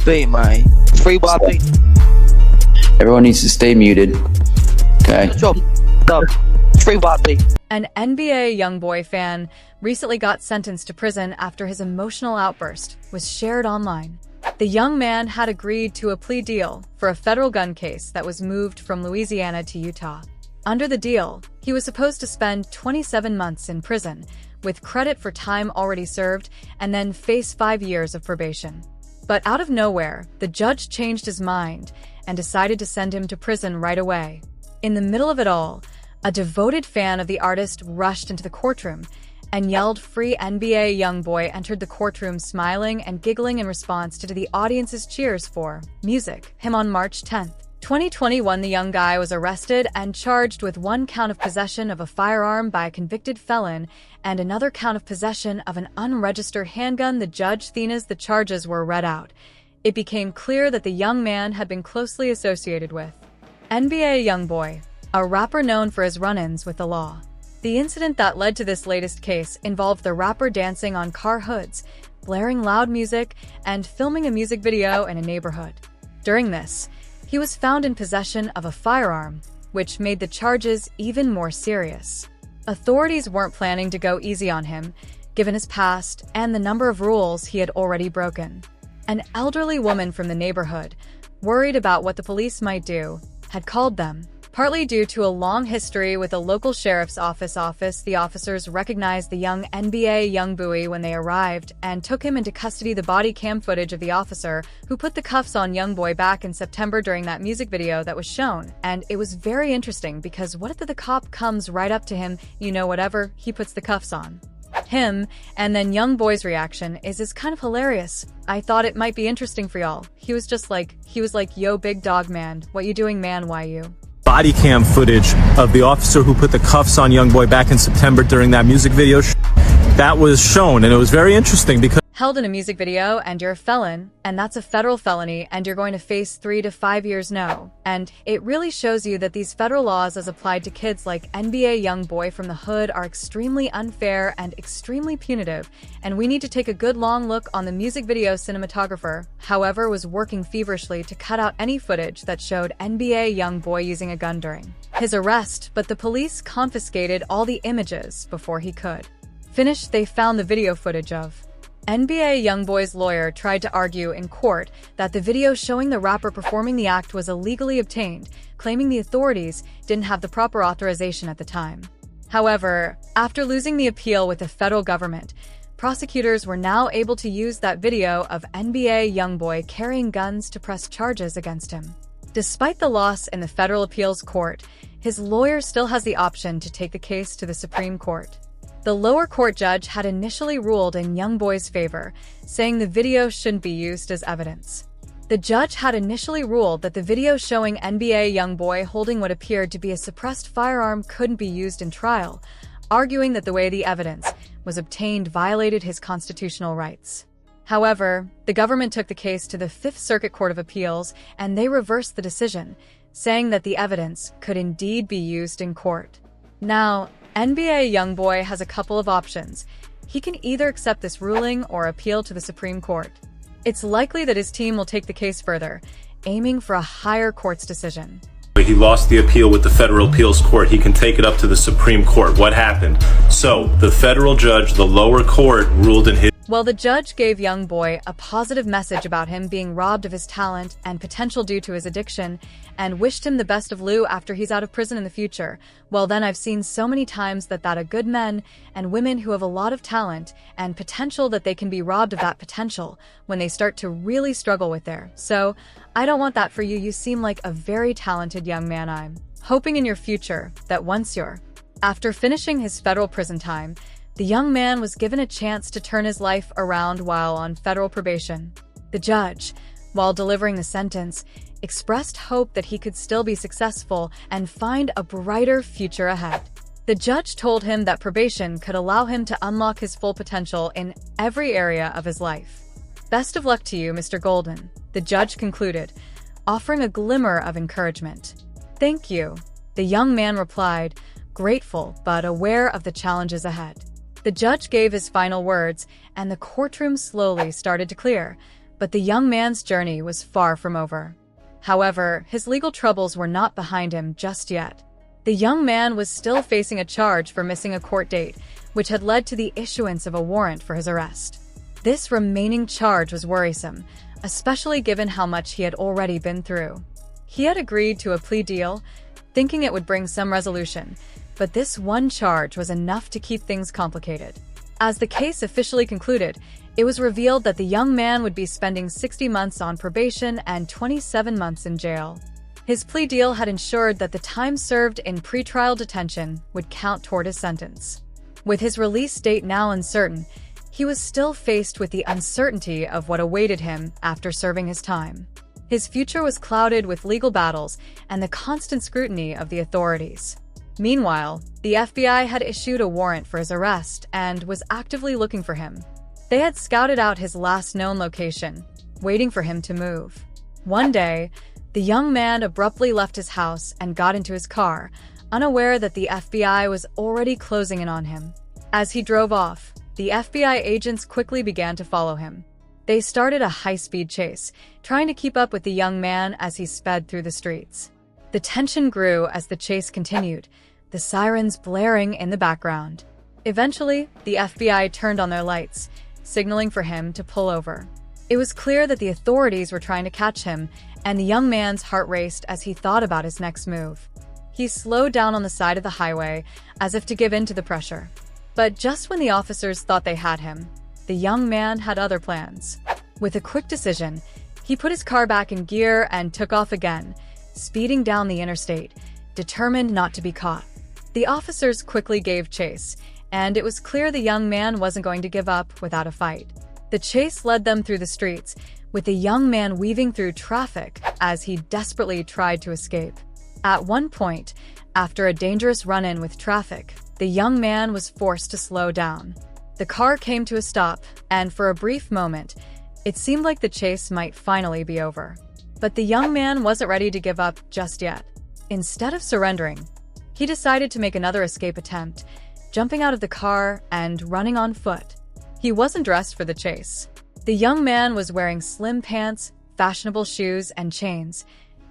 beat, man. Free by beat. Everyone needs to stay muted. Okay. Free by beat. An NBA YoungBoy fan recently got sentenced to prison after his emotional outburst was shared online. The young man had agreed to a plea deal for a federal gun case that was moved from Louisiana to Utah. Under the deal, he was supposed to spend 27 months in prison, with credit for time already served, and then face 5 years of probation. But out of nowhere, the judge changed his mind and decided to send him to prison right away. In the middle of it all, a devoted fan of the artist rushed into the courtroom and yelled "Free NBA YoungBoy," entered the courtroom smiling and giggling in response to the audience's cheers for music. Him on March 10th. 2021, the young guy was arrested and charged with 1 count of possession of a firearm by a convicted felon and another count of possession of an unregistered handgun. The judge, as the charges were read out, it became clear that the young man had been closely associated with NBA YoungBoy, a rapper known for his run-ins with the law. The incident that led to this latest case involved the rapper dancing on car hoods, blaring loud music, and filming a music video in a neighborhood. During this, he was found in possession of a firearm, which made the charges even more serious. Authorities weren't planning to go easy on him, given his past and the number of rules he had already broken. An elderly woman from the neighborhood, worried about what the police might do, had called them. Partly due to a long history with the local sheriff's office, the officers recognized the young NBA YoungBoy when they arrived and took him into custody. The body cam footage of the officer who put the cuffs on YoungBoy back in September during that music video that was shown. And it was very interesting because what if the cop comes right up to him, whatever, he puts the cuffs on him, and then YoungBoy's reaction is kind of hilarious. I thought it might be interesting for y'all. He was like, "Yo, big dog man, what you doing, man, why you?" Body cam footage of the officer who put the cuffs on YoungBoy back in September during that music video that was shown, and it was very interesting because held in a music video and you're a felon, and that's a federal felony, and you're going to face 3 to 5 years no. And it really shows you that these federal laws as applied to kids like NBA YoungBoy from the hood are extremely unfair and extremely punitive, and we need to take a good long look on the music video. Cinematographer, however, was working feverishly to cut out any footage that showed NBA YoungBoy using a gun during his arrest, but the police confiscated all the images before he could finish. They found the video footage of NBA YoungBoy's lawyer tried to argue in court that the video showing the rapper performing the act was illegally obtained, claiming the authorities didn't have the proper authorization at the time. However, after losing the appeal with the federal government, prosecutors were now able to use that video of NBA YoungBoy carrying guns to press charges against him. Despite the loss in the federal appeals court, his lawyer still has the option to take the case to the Supreme Court. The lower court judge had initially ruled in YoungBoy's favor, saying the video shouldn't be used as evidence. The judge had initially ruled that the video showing NBA YoungBoy holding what appeared to be a suppressed firearm couldn't be used in trial, arguing that the way the evidence was obtained violated his constitutional rights. However, the government took the case to the Fifth Circuit Court of Appeals, and they reversed the decision, saying that the evidence could indeed be used in court. Now, NBA YoungBoy has a couple of options. He can either accept this ruling or appeal to the Supreme Court. It's likely that his team will take the case further, aiming for a higher court's decision. he lost the appeal with the federal appeals court. He can take it up to the Supreme Court. What happened? So the federal judge, the lower court, ruled in his... Well, the judge gave YoungBoy a positive message about him being robbed of his talent and potential due to his addiction, and wished him the best of luck after he's out of prison in the future. Well, then I've seen so many times that a good men and women who have a lot of talent and potential, that they can be robbed of that potential when they start to really struggle with their. So I don't want that for you. You seem like a very talented young man. I'm hoping in your future that once you're... After finishing his federal prison time, the young man was given a chance to turn his life around while on federal probation. The judge, while delivering the sentence, expressed hope that he could still be successful and find a brighter future ahead. The judge told him that probation could allow him to unlock his full potential in every area of his life. "Best of luck to you, Mr. Golden," the judge concluded, offering a glimmer of encouragement. "Thank you," the young man replied, grateful but aware of the challenges ahead. The judge gave his final words, and the courtroom slowly started to clear, But the young man's journey was far from over. However, his legal troubles were not behind him just yet. The young man was still facing a charge for missing a court date, which had led to the issuance of a warrant for his arrest. This remaining charge was worrisome, especially given how much he had already been through. He had agreed to a plea deal, thinking it would bring some resolution, but this one charge was enough to keep things complicated. As the case officially concluded, it was revealed that the young man would be spending 60 months on probation and 27 months in jail. His plea deal had ensured that the time served in pretrial detention would count toward his sentence. With his release date now uncertain, he was still faced with the uncertainty of what awaited him after serving his time. His future was clouded with legal battles and the constant scrutiny of the authorities. Meanwhile, the FBI had issued a warrant for his arrest and was actively looking for him. They had scouted out his last known location, waiting for him to move. One day, the young man abruptly left his house and got into his car, unaware that the FBI was already closing in on him. As he drove off, the FBI agents quickly began to follow him. They started a high-speed chase, trying to keep up with the young man as he sped through the streets. The tension grew as the chase continued, the sirens blaring in the background. Eventually, the FBI turned on their lights, signaling for him to pull over. It was clear that the authorities were trying to catch him, and the young man's heart raced as he thought about his next move. He slowed down on the side of the highway, as if to give in to the pressure. But just when the officers thought they had him, the young man had other plans. With a quick decision, he put his car back in gear and took off again, speeding down the interstate, determined not to be caught. The officers quickly gave chase, and it was clear the young man wasn't going to give up without a fight. The chase led them through the streets, with the young man weaving through traffic as he desperately tried to escape. At one point, after a dangerous run-in with traffic, the young man was forced to slow down. The car came to a stop, and for a brief moment, it seemed like the chase might finally be over. But the young man wasn't ready to give up just yet. Instead of surrendering, he decided to make another escape attempt, jumping out of the car and running on foot. He wasn't dressed for the chase. The young man was wearing slim pants, fashionable shoes, and chains,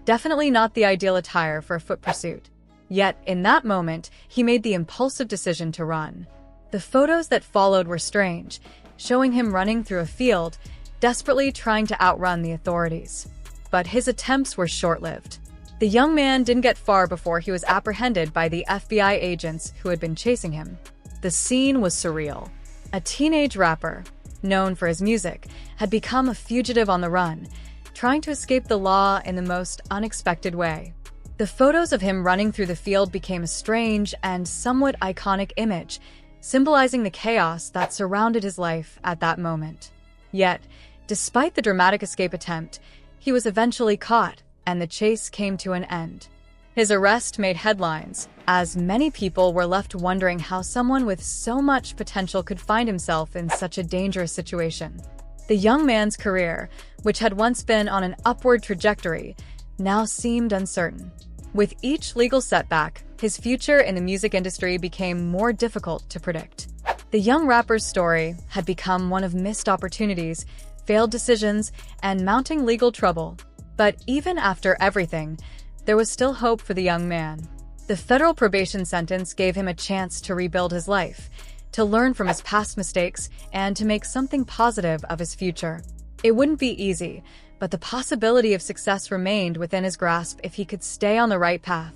definitely not the ideal attire for a foot pursuit. Yet, in that moment, he made the impulsive decision to run. The photos that followed were strange, showing him running through a field, desperately trying to outrun the authorities. But his attempts were short-lived. The young man didn't get far before he was apprehended by the FBI agents who had been chasing him. The scene was surreal. A teenage rapper, known for his music, had become a fugitive on the run, trying to escape the law in the most unexpected way. The photos of him running through the field became a strange and somewhat iconic image, symbolizing the chaos that surrounded his life at that moment. Yet, despite the dramatic escape attempt, he was eventually caught, and the chase came to an end. His arrest made headlines, as many people were left wondering how someone with so much potential could find himself in such a dangerous situation. The young man's career, which had once been on an upward trajectory, now seemed uncertain. With each legal setback, his future in the music industry became more difficult to predict. The young rapper's story had become one of missed opportunities, failed decisions, and mounting legal trouble. But even after everything, there was still hope for the young man. The federal probation sentence gave him a chance to rebuild his life, to learn from his past mistakes, and to make something positive of his future. It wouldn't be easy, but the possibility of success remained within his grasp if he could stay on the right path.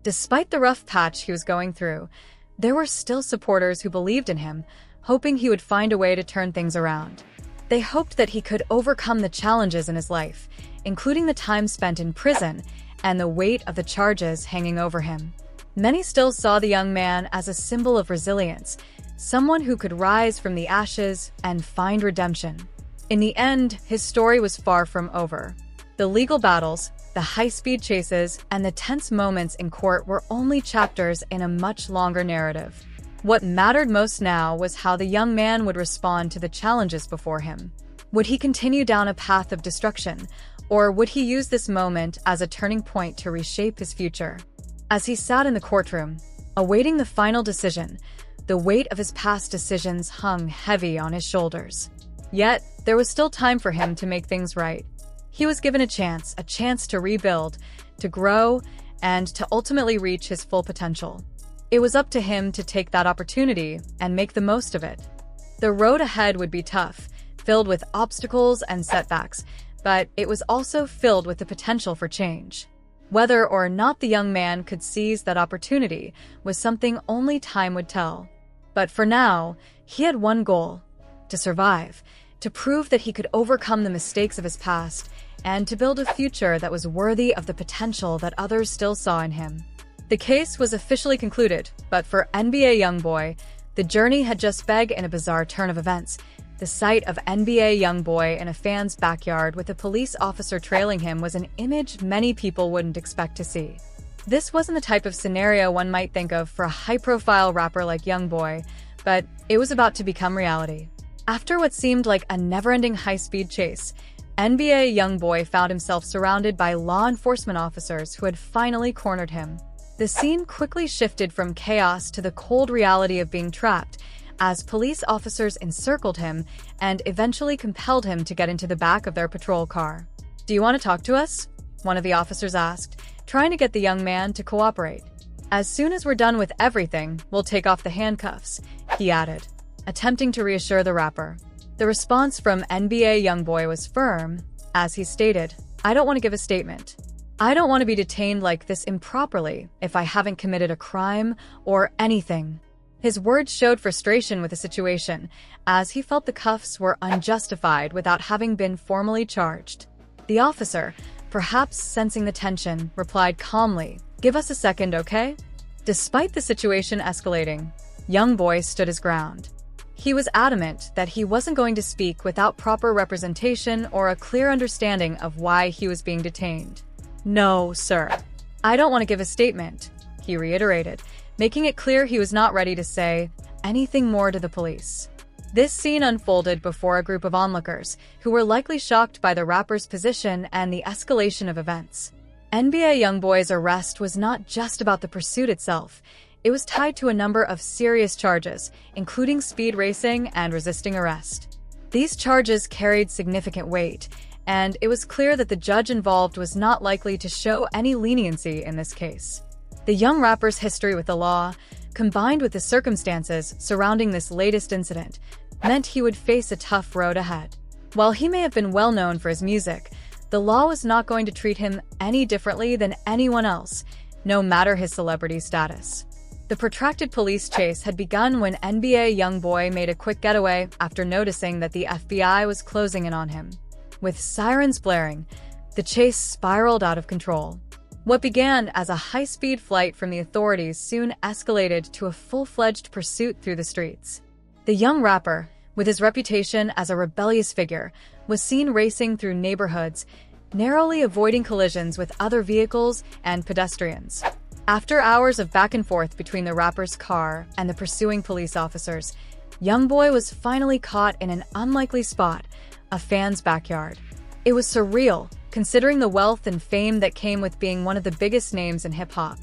Despite the rough patch he was going through, there were still supporters who believed in him, hoping he would find a way to turn things around. They hoped that he could overcome the challenges in his life, including the time spent in prison and the weight of the charges hanging over him. Many still saw the young man as a symbol of resilience, someone who could rise from the ashes and find redemption. In the end, his story was far from over. The legal battles, the high-speed chases, and the tense moments in court were only chapters in a much longer narrative. What mattered most now was how the young man would respond to the challenges before him. Would he continue down a path of destruction, or would he use this moment as a turning point to reshape his future? As he sat in the courtroom, awaiting the final decision, the weight of his past decisions hung heavy on his shoulders. Yet, there was still time for him to make things right. He was given a chance to rebuild, to grow, and to ultimately reach his full potential. It was up to him to take that opportunity and make the most of it. The road ahead would be tough, filled with obstacles and setbacks, but it was also filled with the potential for change. Whether or not the young man could seize that opportunity was something only time would tell. But for now, he had one goal: to survive, to prove that he could overcome the mistakes of his past, and to build a future that was worthy of the potential that others still saw in him. The case was officially concluded, but for NBA YoungBoy, the journey had just begun in a bizarre turn of events. The sight of NBA YoungBoy in a fan's backyard with a police officer trailing him was an image many people wouldn't expect to see. This wasn't the type of scenario one might think of for a high-profile rapper like YoungBoy, but it was about to become reality. After what seemed like a never-ending high-speed chase, NBA YoungBoy found himself surrounded by law enforcement officers who had finally cornered him. The scene quickly shifted from chaos to the cold reality of being trapped, as police officers encircled him and eventually compelled him to get into the back of their patrol car. "Do you want to talk to us?" one of the officers asked, trying to get the young man to cooperate. "As soon as we're done with everything, we'll take off the handcuffs," he added, attempting to reassure the rapper. The response from NBA YoungBoy was firm, as he stated, "I don't want to give a statement. I don't want to be detained like this improperly if I haven't committed a crime or anything." His words showed frustration with the situation, as he felt the cuffs were unjustified without having been formally charged. The officer, perhaps sensing the tension, replied calmly, "Give us a second, okay?" Despite the situation escalating, YoungBoy stood his ground. He was adamant that he wasn't going to speak without proper representation or a clear understanding of why he was being detained. "No, sir. I don't want to give a statement," he reiterated, making it clear he was not ready to say anything more to the police. This scene unfolded before a group of onlookers, who were likely shocked by the rapper's position and the escalation of events. NBA YoungBoy's arrest was not just about the pursuit itself. It was tied to a number of serious charges, including speed racing and resisting arrest. These charges carried significant weight, and it was clear that the judge involved was not likely to show any leniency in this case. The young rapper's history with the law, combined with the circumstances surrounding this latest incident, meant he would face a tough road ahead. While he may have been well known for his music, the law was not going to treat him any differently than anyone else, no matter his celebrity status. The protracted police chase had begun when NBA YoungBoy made a quick getaway after noticing that the FBI was closing in on him. With sirens blaring, the chase spiraled out of control. What began as a high-speed flight from the authorities soon escalated to a full-fledged pursuit through the streets. The young rapper, with his reputation as a rebellious figure, was seen racing through neighborhoods, narrowly avoiding collisions with other vehicles and pedestrians. After hours of back and forth between the rapper's car and the pursuing police officers, YoungBoy was finally caught in an unlikely spot, a fan's backyard. It was surreal, considering the wealth and fame that came with being one of the biggest names in hip-hop.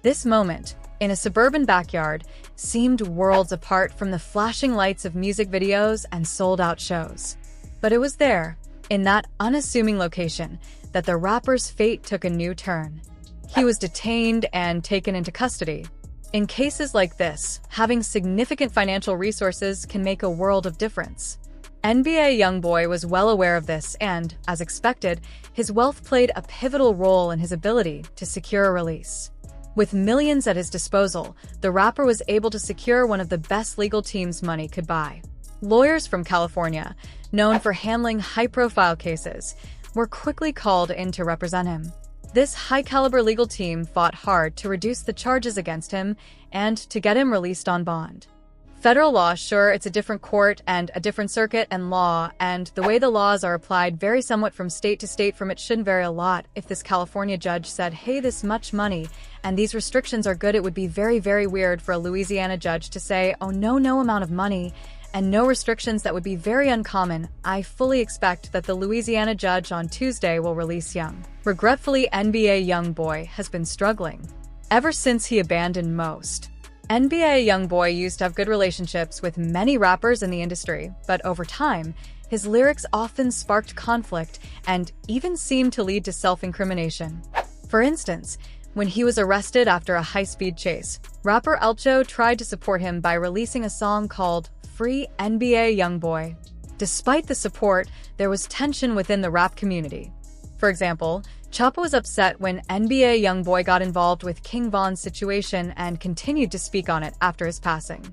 This moment, in a suburban backyard, seemed worlds apart from the flashing lights of music videos and sold-out shows. But it was there, in that unassuming location, that the rapper's fate took a new turn. He was detained and taken into custody. In cases like this, having significant financial resources can make a world of difference. NBA YoungBoy was well aware of this and, as expected, his wealth played a pivotal role in his ability to secure a release. With millions at his disposal, the rapper was able to secure one of the best legal teams money could buy. Lawyers from California, known for handling high-profile cases, were quickly called in to represent him. This high-caliber legal team fought hard to reduce the charges against him and to get him released on bond. Federal law, sure, it's a different court and a different circuit and law, and the way the laws are applied vary somewhat from state to state. From it shouldn't vary a lot. If this California judge said, "Hey, this much money, and these restrictions are good," it would be very, very weird for a Louisiana judge to say, "Oh, no amount of money, and no restrictions." That would be very uncommon. I fully expect that the Louisiana judge on Tuesday will release Young. Regretfully, NBA YoungBoy has been struggling ever since he abandoned most. NBA YoungBoy used to have good relationships with many rappers in the industry, but over time, His lyrics often sparked conflict and even seemed to lead to self-incrimination. For instance, when he was arrested after a high-speed chase, rapper Elcho tried to support him by releasing a song called Free NBA YoungBoy. Despite the support, there was tension within the rap community. For example, Choppa was upset when NBA YoungBoy got involved with King Von's situation and continued to speak on it after his passing.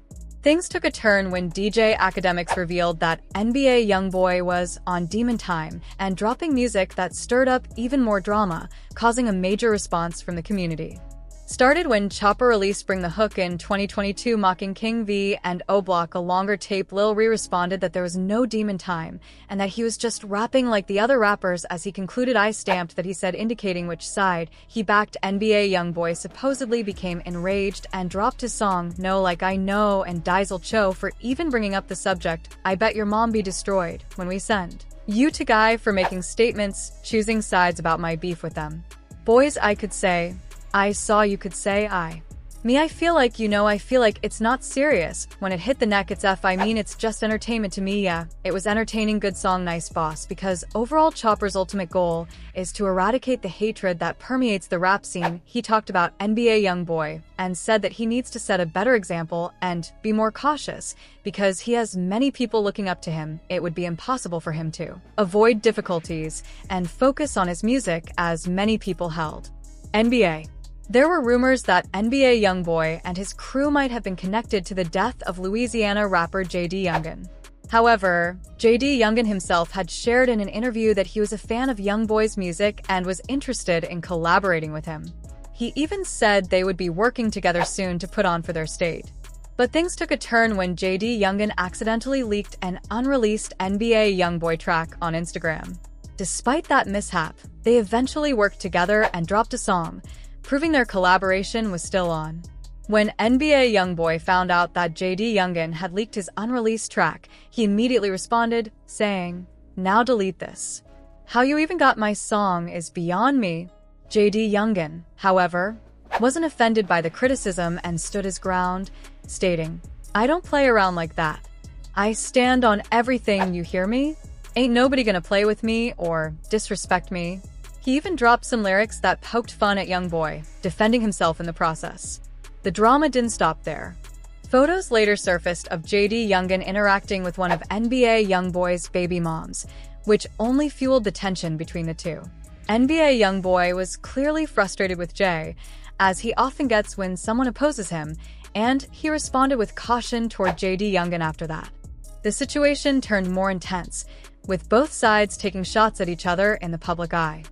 Things took a turn when DJ Academics revealed that NBA YoungBoy was on Demon Time and dropping music that stirred up even more drama, causing a major response from the community. Started when Choppa released Bring the Hook in 2022 mocking King V and O-Block a longer tape. Lil Ree responded that there was no demon time and that he was just rapping like the other rappers. As he concluded, I stamped that he said, indicating which side he backed. NBA YoungBoy supposedly became enraged and dropped his song No Like I Know and Diesel Cho for even bringing up the subject I bet your mom be destroyed when we send you to Guy for making statements choosing sides about my beef with them. Boys, I could say I saw, you could say I. Me, I feel like, I feel like it's not serious. When it hit the neck, it's F. I mean, it's just entertainment to me, yeah. It was entertaining, good song, nice boss. Because overall, Chopper's ultimate goal is to eradicate the hatred that permeates the rap scene. He talked about NBA YoungBoy and said that he needs to set a better example and be more cautious because he has many people looking up to him. It would be impossible for him to avoid difficulties and focus on his music as many people held. NBA. There were rumors that NBA YoungBoy and his crew might have been connected to the death of Louisiana rapper J.D. Youngin. However, J.D. Youngin himself had shared in an interview that he was a fan of YoungBoy's music and was interested in collaborating with him. He even said they would be working together soon to put on for their state. But things took a turn when J.D. Youngin accidentally leaked an unreleased NBA YoungBoy track on Instagram. Despite that mishap, they eventually worked together and dropped a song, proving their collaboration was still on. When NBA YoungBoy found out that J.D. Youngin had leaked his unreleased track, he immediately responded, saying, "Now delete this. How you even got my song is beyond me." J.D. Youngin, however, wasn't offended by the criticism and stood his ground, stating, "I don't play around like that. I stand on everything, you hear me? Ain't nobody gonna play with me or disrespect me." He even dropped some lyrics that poked fun at YoungBoy, defending himself in the process. The drama didn't stop there. Photos later surfaced of J.D. Youngin interacting with one of NBA YoungBoy's baby moms, which only fueled the tension between the two. NBA YoungBoy was clearly frustrated with Jay, as he often gets when someone opposes him, and he responded with caution toward J.D. Youngin after that. The situation turned more intense, with both sides taking shots at each other in the public eye.